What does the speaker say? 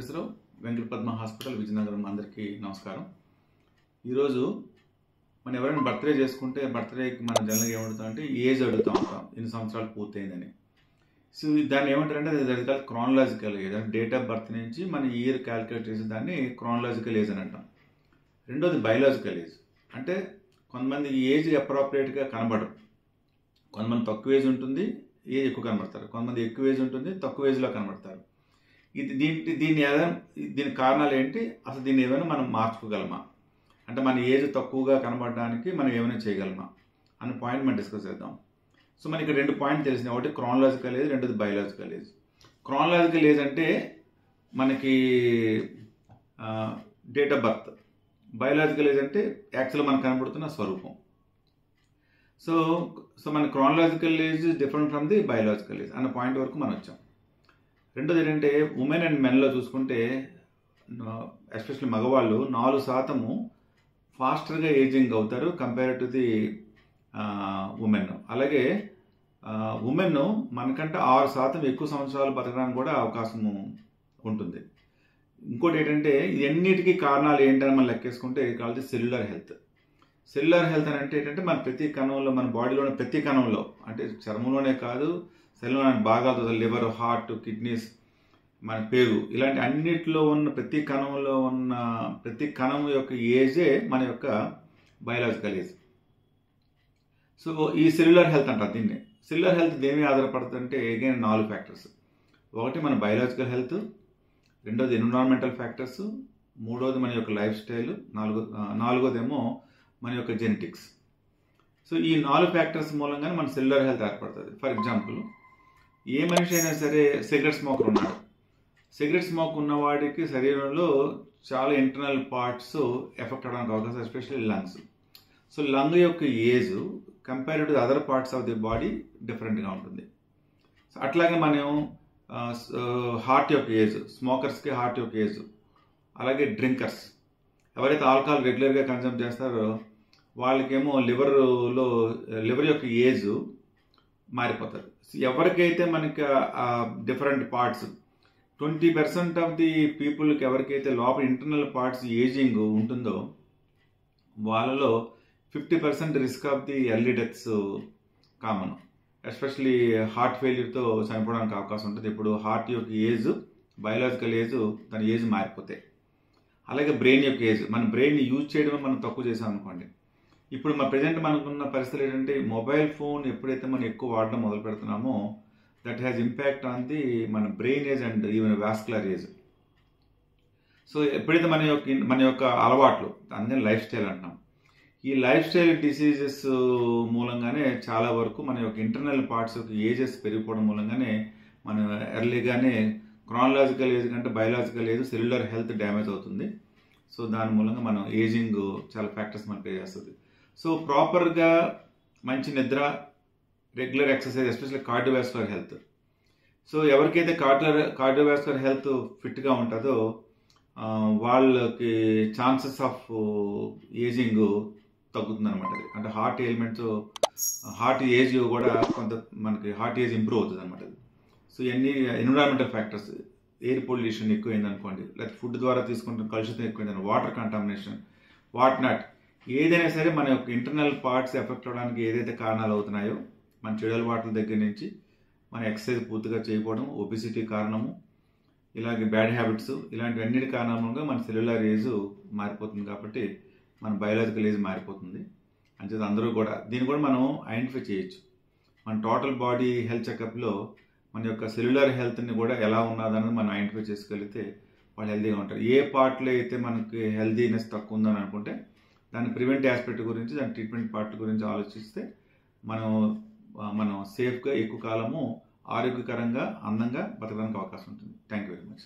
Venkateswararao, Venkata Padma hospital, Vizianagaram. అందరికీ నమస్కారం. ఈరోజు మనం ఎవరైనా బర్త్డే చేసుకుంటే బర్త్డేకి మనం జనరల్గా ఏమడుగుతాం అంటే ఏజ్ అడుగుతూ ఉంటాం, ఎన్ని సంవత్సరాలు పూర్తయిందని. సో దాన్ని ఏమంటారంటే అది కాదు క్రానలాజికల్ ఏజ్. అంటే డేట్ ఆఫ్ బర్త్ నుంచి మన ఇయర్ క్యాలిక్యులేట్ చేసి దాన్ని క్రానలాజికల్ ఏజ్ అని అంటాం. రెండోది బయలాజికల్ ఏజ్. అంటే కొంతమంది ఏజ్ అప్రాప్రియేట్గా కనబడరు. కొంతమంది తక్కువ ఏజ్ ఉంటుంది, ఏజ్ ఎక్కువ కనబడతారు. కొంతమంది ఎక్కువ ఏజ్ ఉంటుంది, తక్కువ ఏజ్లో కనబడతారు. దీని కారణాలు ఏంటి, అసలు దీన్ని ఏమైనా మనం మార్చుకోగలమా, అంటే మన ఏజ్ తక్కువగా కనబడడానికి మనం ఏమైనా చేయగలమా అనే పాయింట్ మనం డిస్కస్ చేద్దాం. సో మనకి ఇక్కడ 2 పాయింట్ తెలిసినాయి. ఒకటి క్రానలాజికల్ ఏజ్, రెండోది బయలాజికల్ ఏజ్. క్రానలాజికల్ ఏజ్ అంటే మనకి date of birth. Biological age అంటే యాక్చువల్గా మనకు కనబడుతున్న స్వరూపం. సో మన chronological age different from the biological age అన్న పాయింట్ వరకు మనం వచ్చాం. రెండోది ఏంటంటే ఉమెన్ అండ్ మెన్లో చూసుకుంటే ఎస్పెషల్లీ మగవాళ్ళు 4% ఫాస్టర్గా ఏజింగ్ అవుతారు కంపేర్ టు ది ఉమెన్. అలాగే ఉమెన్ మనకంటే 6% ఎక్కువ సంవత్సరాలు బతకడానికి కూడా అవకాశం ఉంటుంది. ఇంకోటి ఏంటంటే ఇవన్నిటికీ కారణాలు ఏంటని మనం లెక్కేసుకుంటే కాదు సెల్యులర్ హెల్త్. సెల్యులర్ హెల్త్ అని అంటే ఏంటంటే మన ప్రతి కణంలో, మన బాడీలోని ప్రతి కణంలో, అంటే చర్మంలోనే కాదు సెల్యులర్ భాగాలతో లివర్, హార్ట్, కిడ్నీస్, మన పేగు, ఇలాంటి అన్నిటిలో ఉన్న ప్రతి కణంలో ఉన్న ప్రతి కణం యొక్క ఏజే మన యొక్క బయలాజికల్ ఏజ్. సో ఈ సెల్యులర్ హెల్త్ అంటారు దీన్ని. సెల్యులర్ హెల్త్ దేని మీద ఆధారపడుతుందంటే అగైన్ 4 ఫ్యాక్టర్స్. ఒకటి మన బయలాజికల్ హెల్త్, రెండోది ఎన్విరాన్మెంటల్ ఫ్యాక్టర్స్, మూడోది మన యొక్క లైఫ్ స్టైల్, నాలుగోదేమో మన యొక్క జెనెటిక్స్. సో ఈ 4 ఫ్యాక్టర్స్ మూలంగానే మన సెల్యులర్ హెల్త్ ఏర్పడుతుంది. ఫర్ ఎగ్జాంపుల్, ఏ మనిషి అయినా సరే సిగరెట్ స్మోకర్ ఉన్నాడు. సిగరెట్ స్మోక్ ఉన్నవాడికి శరీరంలో చాలా ఇంటర్నల్ పార్ట్స్ ఎఫెక్ట్ అవడానికి అవకాశం, ఎస్పెషల్లీ లంగ్స్. సో లంగ్ యొక్క age compare to other parts of the body డిఫరెంట్గా ఉంటుంది. సో అట్లాగే మనం హార్ట్ యొక్క ఏజ్, స్మోకర్స్కి హార్ట్ యొక్క ఏజ్, అలాగే డ్రింకర్స్, ఎవరైతే ఆల్కహాల్ రెగ్యులర్గా కన్జ్యూమ్ చేస్తారో వాళ్ళకేమో లివర్ యొక్క ఏజ్ మారిపోతారు. ఎవరికైతే మనకి డిఫరెంట్ పార్ట్స్ 20% ఆఫ్ ది పీపుల్కి ఎవరికైతే లోపల ఇంటర్నల్ పార్ట్స్ ఏజింగ్ ఉంటుందో వాళ్ళలో 50% risk of the early deaths common. Especially heart ఫెయిల్యూర్తో చనిపోవడానికి అవకాశం ఉంటుంది. ఇప్పుడు హార్ట్ యొక్క ఏజ్, బయలాజికల్ ఏజ్, తన ఏజ్ మారిపోతాయి. అలాగే బ్రెయిన్ యొక్క ఏజ్, మన బ్రెయిన్ యూజ్ చేయడం మనం తక్కువ చేసాం అనుకోండి. ఇప్పుడు ప్రజెంట్ మనకున్న పరిస్థితులు ఏంటంటే మొబైల్ ఫోన్ ఎప్పుడైతే మనం ఎక్కువ వాడడం మొదలు పెడుతున్నామో that has impact on the మన brain age and even vascular age. So ఎప్పుడైతే మన యొక్క అలవాట్లు, అందుకని లైఫ్ స్టైల్ అంటాం. ఈ లైఫ్ స్టైల్ డిసీజెస్ మూలంగానే చాలా వరకు మన యొక్క ఇంటర్నల్ పార్ట్స్ యొక్క ఏజెస్ పెరిగిపోవడం మూలంగానే మనం ఎర్లీగానే క్రానలాజికల్ ఏజ్ కంటే biological age, cellular health damage అవుతుంది. సో దాని మూలంగా మనం ఏజింగ్ చాలా ఫ్యాక్టర్స్ మనం ప్లే చేస్తుంది. సో ప్రాపర్గా మంచి నిద్ర, regular exercise, especially cardiovascular health. So ఎవరికైతే కార్డియోవాస్కులర్ హెల్త్ ఫిట్గా ఉంటుందో వాళ్ళకి ఛాన్సెస్ ఆఫ్ ఏజింగ్ తగ్గుతుంది అనమాట. అంటే హార్ట్ ఎలిమెంట్స్, హార్ట్ ఏజ్ కూడా కొంత మనకి హార్ట్ ఏజ్ ఇంప్రూవ్ అవుతుంది అనమాట. సో ఇవన్నీ ఎన్విరాన్మెంటల్ ఫ్యాక్టర్స్, ఎయిర్ పొల్యూషన్ ఎక్కువైంది అనుకోండి, లేకపోతే ఫుడ్ ద్వారా తీసుకుంటున్న కలుషితం ఎక్కువైంది, వాటర్ కంటామినేషన్, వాట్ నాట్, ఏదైనా సరే మన యొక్క ఇంటర్నల్ పార్ట్స్ ఎఫెక్ట్ అవ్వడానికి ఏదైతే కారణాలు అవుతున్నాయో మన చెడు అలవాట్ల దగ్గర నుంచి మన ఎక్సర్సైజ్ పూర్తిగా చేయకపోవడం, ఒబిసిటీ కారణము, ఇలాగే బ్యాడ్ హ్యాబిట్స్, ఇలాంటివన్నిటి కారణంగా మన సెల్యులర్ ఏజ్ మారిపోతుంది. కాబట్టి మన బయలాజికల్ ఏజ్ మారిపోతుంది. అంచేది అందరూ కూడా దీన్ని కూడా మనం ఐడెంటిఫై చేయొచ్చు. మన టోటల్ బాడీ హెల్త్ చెకప్లో మన యొక్క సెల్యులర్ హెల్త్ని కూడా ఎలా ఉన్నదన్నది మనం ఐడెంటిఫై చేసుకోగలిగితే వాళ్ళు హెల్తీగా ఉంటారు. ఏ పార్ట్లో అయితే మనకి హెల్తీనెస్ తక్కువ ఉందని అనుకుంటే దాని ప్రివెంట్ ఆస్పెక్ట్ గురించి, దాని ట్రీట్మెంట్ పార్ట్ గురించి ఆలోచిస్తే మనం సేఫ్గా ఎక్కువ కాలము ఆరోగ్యకరంగా, అందంగా బతకడానికి అవకాశం ఉంటుంది. Thank you very much.